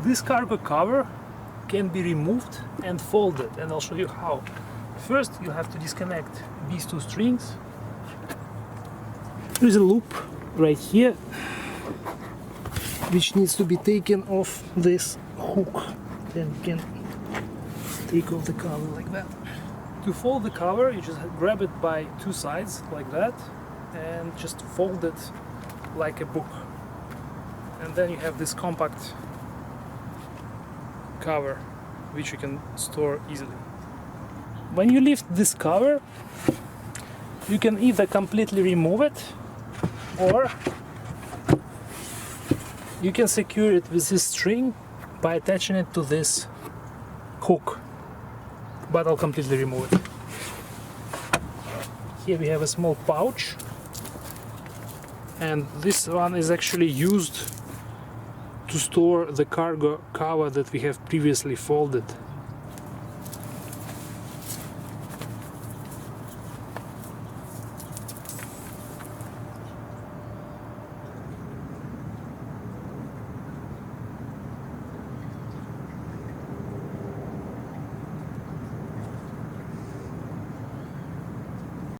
This cargo cover can be removed and folded, and I'll show you how. First, you have to disconnect these two strings. There is a loop right here which needs to be taken off this hook. Then you can take off the cover like that. To fold the cover, you just grab it by two sides like that and just fold it like a book. And then you have this compact cover which you can store easily. When you lift this cover, you can either completely remove it or you can secure it with this string by attaching it to this hook, but I'll completely remove it. Here we have a small pouch, and this one is actually used to store the cargo cover that we have previously folded.